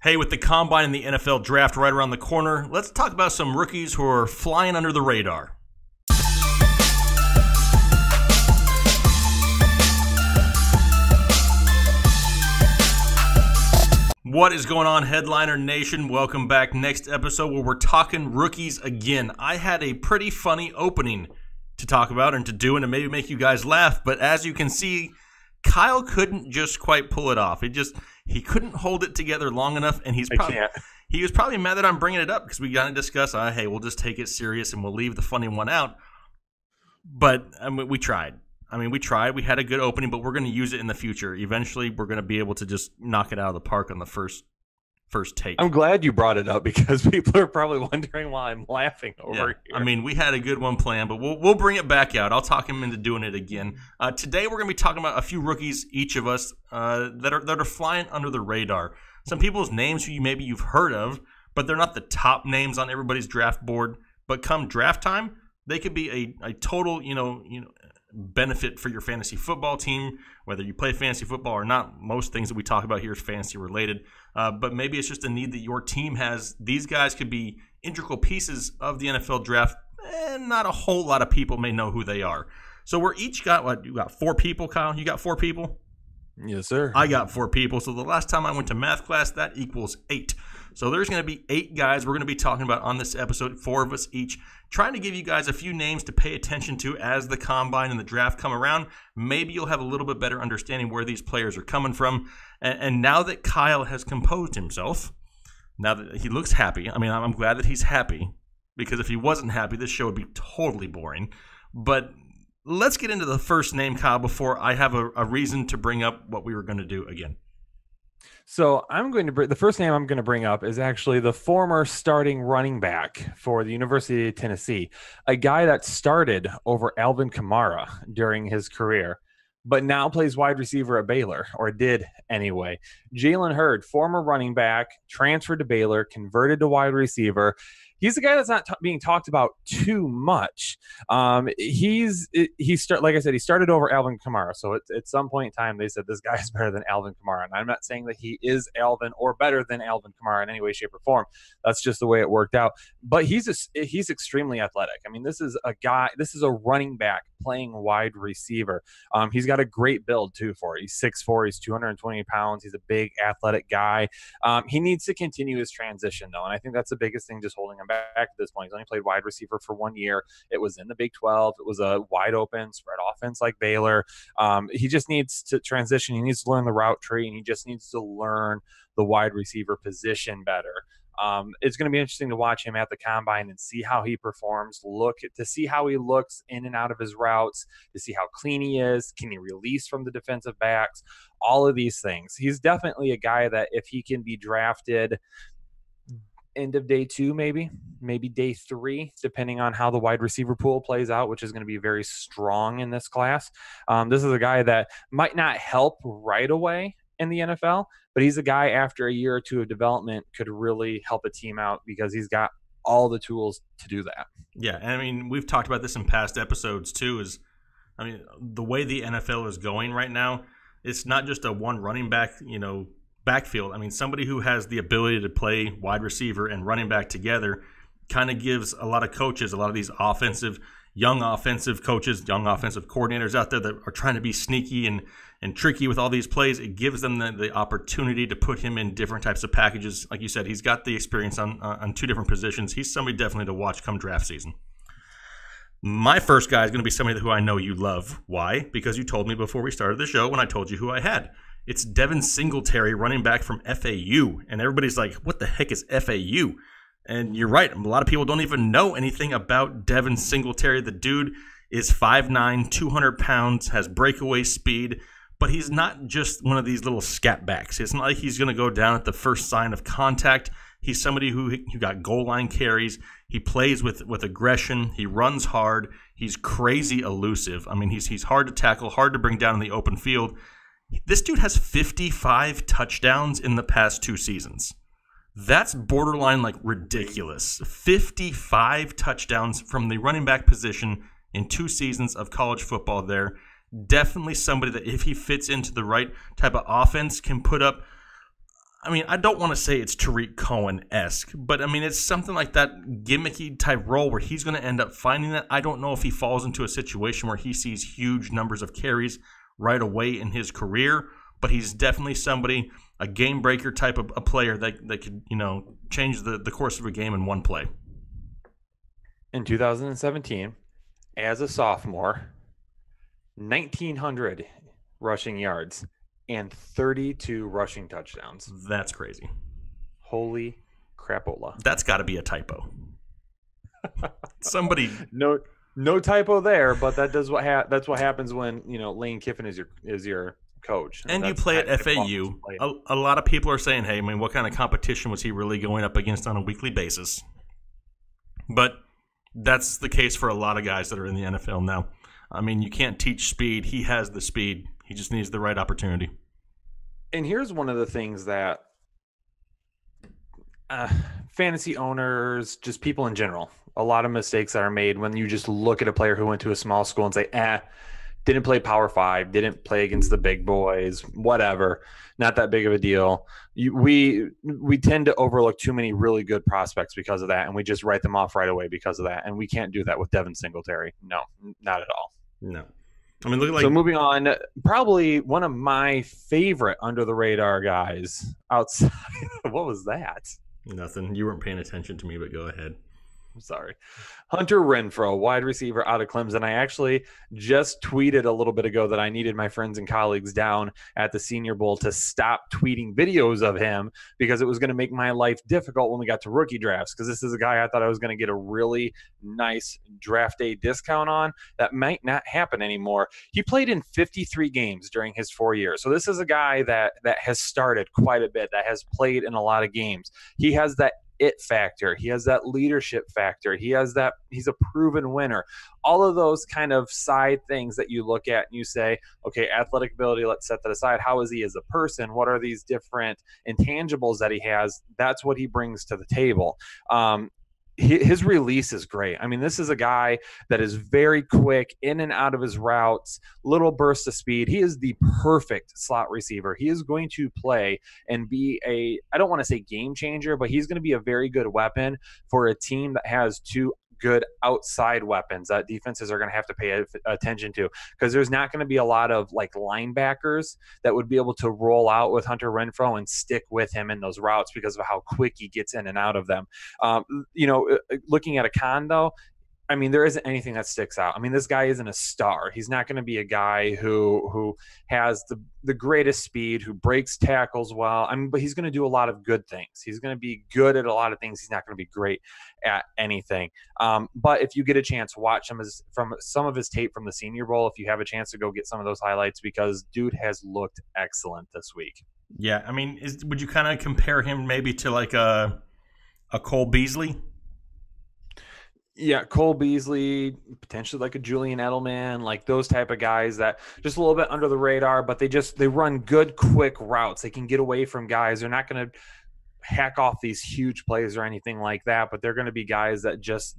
Hey, with the Combine and the NFL Draft right around the corner, let's talk about some rookies who are flying under the radar. What is going on, Headliner Nation? Welcome back. Next episode where we're talking rookies again. I had a pretty funny opening to talk about and to do and to maybe make you guys laugh, but as you can see, Kyle couldn't just quite pull it off. He couldn't hold it together long enough, and he was probably mad that I'm bringing it up because we got to discuss, hey, we'll just take it serious and we'll leave the funny one out. But I mean, we tried. We had a good opening, but we're going to use it in the future. Eventually, we're going to be able to just knock it out of the park on the first take. I'm glad you brought it up because people are probably wondering why I'm laughing over here. I mean, we had a good one planned, but we'll bring it back out. I'll talk him into doing it again. Today, we're going to be talking about a few rookies, each of us, that are flying under the radar. Some people's names who maybe you've heard of, but they're not the top names on everybody's draft board. But come draft time, they could be a total, benefit for your fantasy football team, whether you play fantasy football or not. Most things that we talk about here is fantasy related, but maybe it's just a need that your team has. These guys could be integral pieces of the NFL draft, and not a whole lot of people may know who they are. So we're each got, you got 4 people, Kyle? You got 4 people? Yes, sir. I got 4 people. So the last time I went to math class, that equals 8. So there's going to be 8 guys we're going to be talking about on this episode, 4 of us each, trying to give you guys a few names to pay attention to as the Combine and the draft come around. Maybe you'll have a little bit better understanding where these players are coming from. And now that Kyle has composed himself, now that he looks happy, I'm glad that he's happy, because if he wasn't happy, this show would be totally boring. But let's get into the first name, Kyle, before I have a reason to bring up what we were going to do again. So the first name I'm going to bring up is actually the former starting running back for the University of Tennessee, a guy that started over Alvin Kamara during his career, but now plays wide receiver at Baylor, or did anyway. Jalen Hurd, former running back, transferred to Baylor, converted to wide receiver. He's the guy that's not being talked about too much. Like I said, he started over Alvin Kamara. So at some point in time, they said this guy is better than Alvin Kamara. And I'm not saying that he is Alvin or better than Alvin Kamara in any way, shape, or form. That's just the way it worked out. But he's extremely athletic. This is a running back playing wide receiver. He's got a great build too for it. He's 6'4", he's 220 pounds. He's a big athletic guy. He needs to continue his transition though. And I think that's the biggest thing just holding him back at this point. He's only played wide receiver for 1 year. It was in the Big 12. It was a wide open spread offense like Baylor. He just needs to transition. He needs to learn the route tree, and he just needs to learn the wide receiver position better. It's going to be interesting to watch him at the Combine and see how he performs, to see how he looks in and out of his routes, to see how clean he is. Can he release from the defensive backs? All of these things. He's definitely a guy that if he can be drafted end of day 2, maybe day 3, depending on how the wide receiver pool plays out, which is going to be very strong in this class. This is a guy that might not help right away in the NFL, but he's a guy after a year or 2 of development could really help a team out because he's got all the tools to do that. Yeah, and we've talked about this in past episodes too, the way the NFL is going right now, it's not just a one running back, backfield. Somebody who has the ability to play wide receiver and running back together kind of gives a lot of coaches, a lot of these young offensive coaches, young offensive coordinators out there that are trying to be sneaky and tricky with all these plays. It gives them the opportunity to put him in different types of packages. Like you said, he's got the experience on 2 different positions. He's somebody definitely to watch come draft season. My first guy is going to be somebody who I know you love. Why? Because you told me before we started the show when I told you who I had. It's Devin Singletary, running back from FAU. And everybody's like, what the heck is FAU? And you're right. A lot of people don't even know anything about Devin Singletary. The dude is 5'9", 200 pounds, has breakaway speed. But he's not just one of these little scat backs. It's not like he's going to go down at the first sign of contact. He's somebody who got goal line carries. He plays with aggression. He runs hard. He's crazy elusive. He's hard to tackle, hard to bring down in the open field. This dude has 55 touchdowns in the past 2 seasons. That's borderline ridiculous. 55 touchdowns from the running back position in 2 seasons of college football there. Definitely somebody that if he fits into the right type of offense can put up I mean, I don't want to say it's Tariq Cohen-esque, but I mean, it's something like that gimmicky type role where he's going to end up finding that. I don't know if he falls into a situation where he sees huge numbers of carries right away in his career, but he's definitely somebody, a game breaker type of a player that could, change the course of a game in one play. In 2017, as a sophomore, 1,900 rushing yards and 32 rushing touchdowns. That's crazy. Holy crapola. That's got to be a typo. Somebody. No typo there, but that's what happens when, Lane Kiffin is your coach. And you play at FAU. A lot of people are saying, hey, I mean, what kind of competition was he really going up against on a weekly basis? But that's the case for a lot of guys that are in the NFL now. I mean, you can't teach speed. He has the speed. He just needs the right opportunity. And here's one of the things that fantasy owners, just people in general, a lot of mistakes that are made when you just look at a player who went to a small school and say, didn't play Power 5, didn't play against the big boys, whatever, not that big of a deal. We tend to overlook too many really good prospects because of that, and we just write them off right away because of that, and we can't do that with Devin Singletary. No, not at all. No. I mean, look at So moving on, probably one of my favorite under-the-radar guys outside. What was that? Nothing. You weren't paying attention to me, but go ahead. I'm sorry. Hunter Renfrow, wide receiver out of Clemson. I actually just tweeted a little bit ago that I needed my friends and colleagues down at the Senior Bowl to stop tweeting videos of him because it was going to make my life difficult when we got to rookie drafts, because this is a guy I thought I was going to get a really nice draft day discount on. That might not happen anymore. He played in 53 games during his 4 years. So this is a guy that has started quite a bit, that has played in a lot of games. He has that it factor. He has that leadership factor. He has that, he's a proven winner. All of those kind of side things that you look at and you say, okay, athletic ability, let's set that aside. How is he as a person? What are these different intangibles that he has? That's what he brings to the table. His release is great. I mean, this is a guy that is very quick in and out of his routes, little bursts of speed. He is the perfect slot receiver. He is going to play and be I don't want to say game changer, but he's going to be a very good weapon for a team that has two good outside weapons that defenses are going to have to pay attention to, because there's not going to be a lot of like linebackers that would be able to roll out with Hunter Renfrow and stick with him in those routes because of how quick he gets in and out of them. Looking at a con though, I mean, there isn't anything that sticks out. I mean, this guy isn't a star. He's not going to be a guy who has the greatest speed, who breaks tackles well. I mean, but he's going to do a lot of good things. He's going to be good at a lot of things. He's not going to be great at anything. But if you get a chance, watch him from some of his tape from the Senior Bowl. If you have a chance to go get some of those highlights, because dude has looked excellent this week. Yeah, I mean, would you kind of compare him maybe to like a Cole Beasley? Yeah, Cole Beasley, potentially like a Julian Edelman, like those type of guys that just a little bit under the radar, but they run good, quick routes. They can get away from guys. They're not going to hack off these huge plays or anything like that, but they're going to be guys that just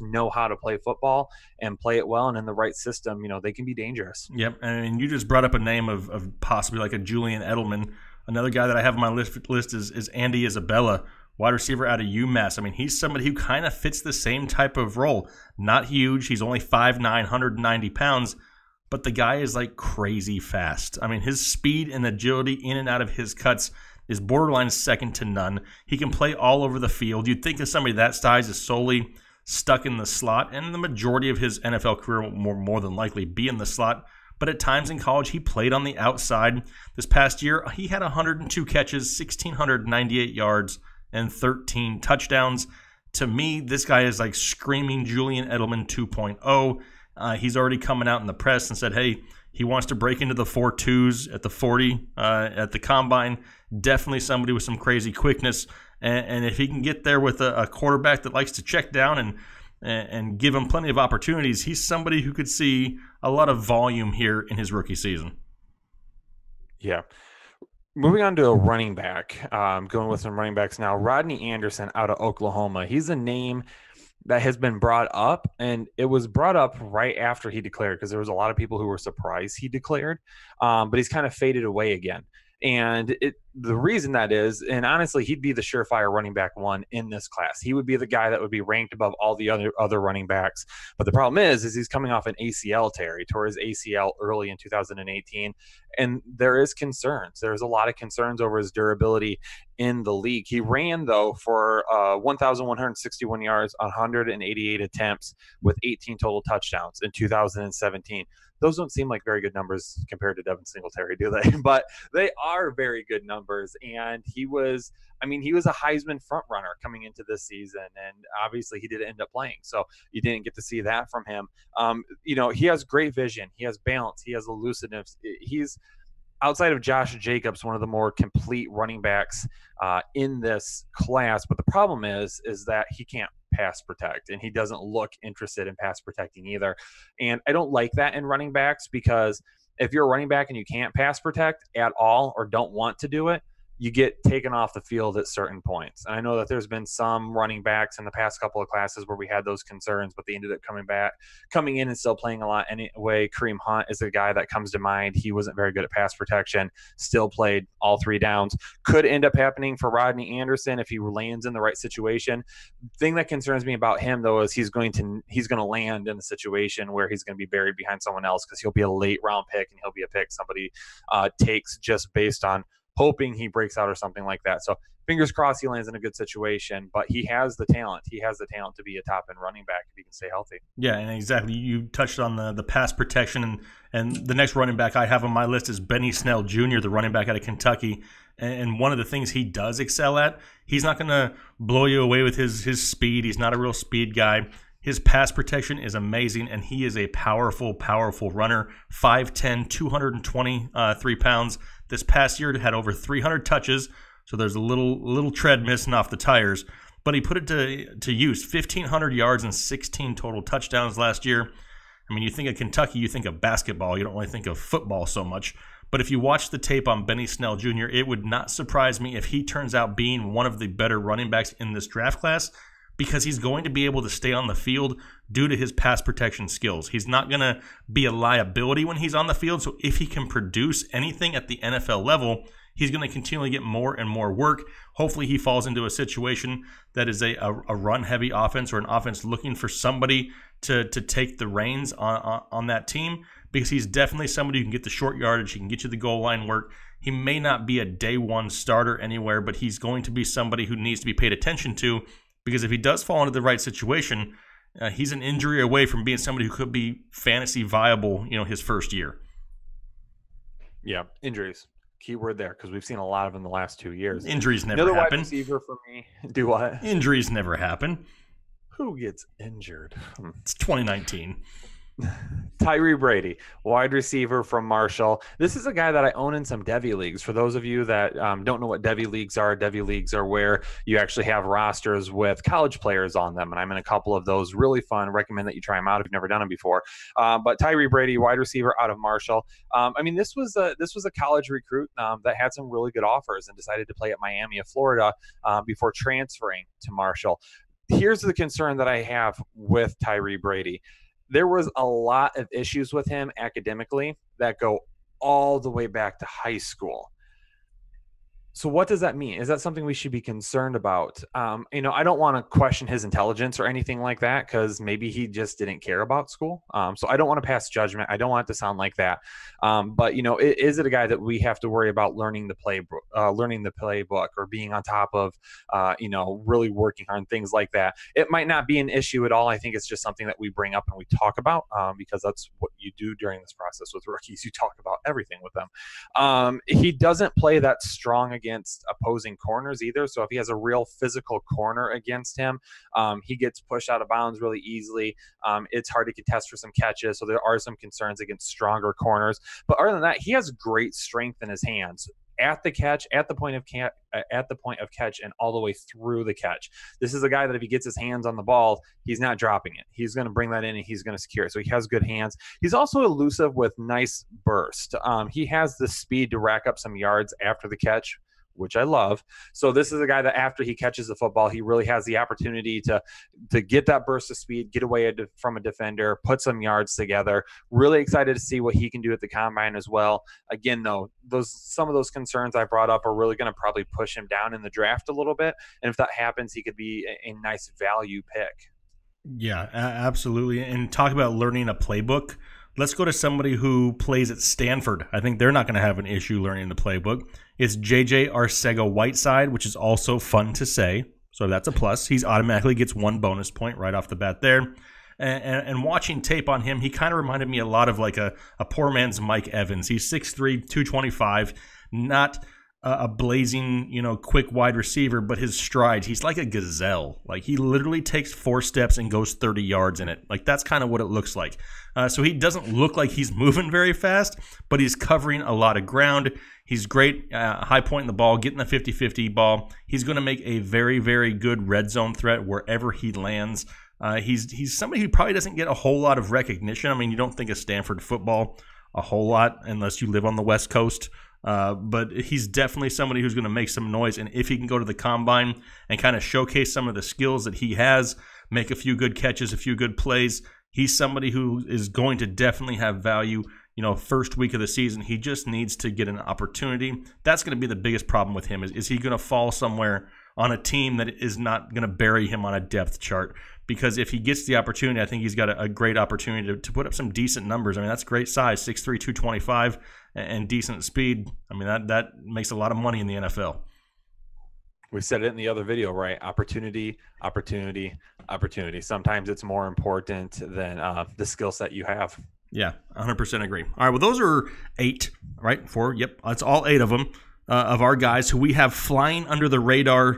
know how to play football and play it well, and in the right system, they can be dangerous. Yep, and you just brought up a name of possibly like a Julian Edelman. Another guy that I have on my list is Andy Isabella, wide receiver out of UMass. I mean, he's somebody who kind of fits the same type of role. Not huge. He's only 5'9", 190 pounds, but the guy is like crazy fast. I mean, his speed and agility in and out of his cuts is borderline second to none. He can play all over the field. You'd think of somebody that size is solely stuck in the slot, and the majority of his NFL career will more than likely be in the slot. But at times in college, he played on the outside. This past year, he had 102 catches, 1,698 yards, and 13 touchdowns. To me, this guy is like screaming Julian Edelman 2.0. He's already coming out in the press and said, hey, he wants to break into the 4.2s at the 40 at the combine. Definitely somebody with some crazy quickness. And if he can get there with a quarterback that likes to check down and give him plenty of opportunities, he's somebody who could see a lot of volume here in his rookie season. Yeah. Moving on to a running back, going with some running backs now. Rodney Anderson out of Oklahoma. He's a name that has been brought up, and it was brought up right after he declared, because there was a lot of people who were surprised he declared, but he's kind of faded away again. And the reason that is, and honestly, he'd be the surefire running back one in this class. He would be the guy that would be ranked above all the other running backs. But the problem is he's coming off an ACL tear. He tore his ACL early in 2018, and there is concerns. There's a lot of concerns over his durability in the league. He ran, though, for 1,161 yards, 188 attempts with 18 total touchdowns in 2017. Those don't seem like very good numbers compared to Devin Singletary, do they? But they are very good numbers. And he was a Heisman front runner coming into this season. And obviously he didn't end up playing. So you didn't get to see that from him. He has great vision. He has balance. He has elusiveness. He's, outside of Josh Jacobs, one of the more complete running backs in this class. But the problem is that he can't pass protect, and he doesn't look interested in pass protecting either. And I don't like that in running backs, because if you're a running back and you can't pass protect at all or don't want to do it, you get taken off the field at certain points. And I know that there's been some running backs in the past couple of classes where we had those concerns, but they ended up coming in and still playing a lot anyway. Kareem Hunt is a guy that comes to mind. He wasn't very good at pass protection, still played all 3 downs. Could end up happening for Rodney Anderson if he lands in the right situation. The thing that concerns me about him, though, is he's going to land in a situation where he's going to be buried behind someone else, because he'll be a late round pick, and he'll be a pick somebody takes just based on hoping he breaks out or something like that. So fingers crossed he lands in a good situation, but he has the talent. He has the talent to be a top-end running back if he can stay healthy. Yeah, and exactly. You touched on the pass protection, and the next running back I have on my list is Snell Jr., the running back out of Kentucky. And one of the things he does excel at, he's not going to blow you away with his speed. He's not a real speed guy. His pass protection is amazing, and he is a powerful, powerful runner. 5'10", 223 pounds. This past year had over 300 touches, so there's a little tread missing off the tires. But he put it to use. 1,500 yards and 16 total touchdowns last year. I mean, you think of Kentucky, you think of basketball. You don't really think of football so much. But if you watch the tape on Snell Jr., it would not surprise me if he turns out being one of the better running backs in this draft class, because he's going to be able to stay on the field due to his pass protection skills. He's not going to be a liability when he's on the field. So if he can produce anything at the NFL level, he's going to continually get more and more work. Hopefully he falls into a situation that is a run-heavy offense, or an offense looking for somebody to take the reins on that team, because he's definitely somebody who can get the short yardage. He can get you the goal line work. He may not be a day one starter anywhere, but he's going to be somebody who needs to be paid attention to, because if he does fall into the right situation, he's an injury away from being somebody who could be fantasy viable, his first year. Yeah, injuries. Keyword there, because we've seen a lot of them in the last 2 years. Injuries never happen. happen. Wide receiver for me. Do what? Injuries never happen. Who gets injured? It's 2019. Tyree Brady, wide receiver from Marshall. This is a guy that I own in some Devy leagues. For those of you that don't know what Devy leagues are where you actually have rosters with college players on them, and I'm in a couple of those. Really fun. Recommend that you try them out if you've never done them before. But Tyree Brady, wide receiver out of Marshall. This was a college recruit that had some really good offers and decided to play at Miami of Florida before transferring to Marshall. Here's the concern that I have with Tyree Brady. There was a lot of issues with him academically that go all the way back to high school. So what does that mean? Is that something we should be concerned about? I don't want to question his intelligence or anything like that, because maybe he just didn't care about school. So I don't want to pass judgment. I don't want it to sound like that. But is it a guy that we have to worry about learning the playbook, or being on top of, really working on things like that? It might not be an issue at all. I think it's just something that we bring up and we talk about, because that's what you do during this process with rookies. You talk about everything with them. He doesn't play that strong against opposing corners either. So if he has a real physical corner against him, he gets pushed out of bounds really easily. It's hard to contest for some catches. So there are some concerns against stronger corners. But other than that, he has great strength in his hands at the catch, at the point of catch, and all the way through the catch. This is a guy that if he gets his hands on the ball, he's not dropping it. He's going to bring that in and he's going to secure it. So he has good hands. He's also elusive with nice burst. He has the speed to rack up some yards after the catch, which I love. So this is a guy that after he catches the football, he really has the opportunity to get that burst of speed, get away from a defender, put some yards together. Really excited to see what he can do at the combine as well. Again, though, some of those concerns I brought up are really going to probably push him down in the draft a little bit. And if that happens, he could be a nice value pick. Yeah, absolutely. And talk about learning a playbook. Let's go to somebody who plays at Stanford. I think they're not going to have an issue learning the playbook. It's JJ Arcega-Whiteside, which is also fun to say. So that's a plus. He's automatically gets 1 bonus point right off the bat there. And watching tape on him, he kind of reminded me a lot of like a poor man's Mike Evans. He's 6'3", 225, not a blazing, quick wide receiver, but his strides, he's like a gazelle. Like he literally takes 4 steps and goes 30 yards in it. Like that's kind of what it looks like. So he doesn't look like he's moving very fast, but he's covering a lot of ground. He's great high pointing the ball, getting the 50-50 ball. He's going to make a very, very good red zone threat wherever he lands. He's somebody who probably doesn't get a whole lot of recognition. I mean, you don't think of Stanford football a whole lot unless you live on the West Coast. But he's definitely somebody who's going to make some noise. And if he can go to the combine and kind of showcase some of the skills that he has, make a few good catches, a few good plays, he's somebody who is going to definitely have value. First week of the season, he just needs to get an opportunity. That's going to be the biggest problem with him. Is he going to fall somewhere on a team that is not going to bury him on a depth chart? Because if he gets the opportunity, I think he's got a great opportunity to put up some decent numbers. I mean, that's great size, 6'3", 225, and decent speed. I mean, that makes a lot of money in the NFL. We said it in the other video, right? Opportunity, opportunity, opportunity. Sometimes it's more important than the skill set you have. Yeah, 100% agree. All right, well, those are 8, right? 4, yep. That's all 8 of them, of our guys who we have flying under the radar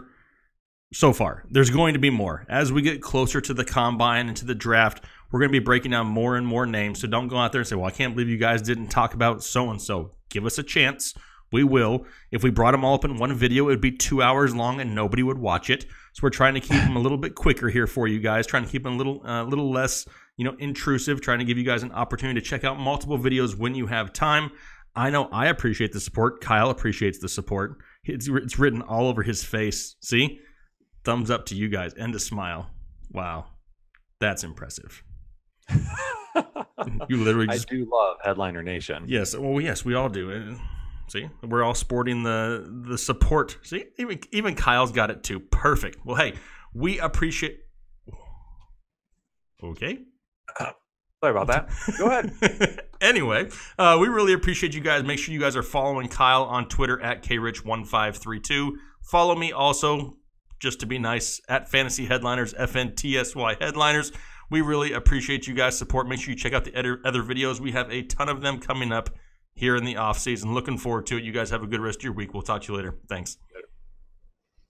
so far. There's going to be more. As we get closer to the combine and to the draft, we're going to be breaking down more and more names. So don't go out there and say, well, I can't believe you guys didn't talk about so-and-so. Give us a chance. We will. If we brought them all up in one video, it would be 2 hours long and nobody would watch it. So we're trying to keep them a little bit quicker here for you guys, trying to keep them a little less intrusive, trying to give you guys an opportunity to check out multiple videos when you have time. I know I appreciate the support. Kyle appreciates the support. It's written all over his face. See? Thumbs up to you guys and a smile. Wow. That's impressive. You literally just... I do love Headliner Nation. Yes. Well, yes, we all do. See? We're all sporting the support. See? Even Kyle's got it too. Perfect. Well, hey, we appreciate... Okay. Sorry about that. Go ahead. Anyway, we really appreciate you guys. Make sure you guys are following Kyle on Twitter at krich1532. Follow me also, just to be nice, at Fantasy Headliners, FNTSY Headliners. We really appreciate you guys' support. Make sure you check out the other videos. We have a ton of them coming up here in the off season. Looking forward to it. You guys have a good rest of your week. We'll talk to you later. Thanks.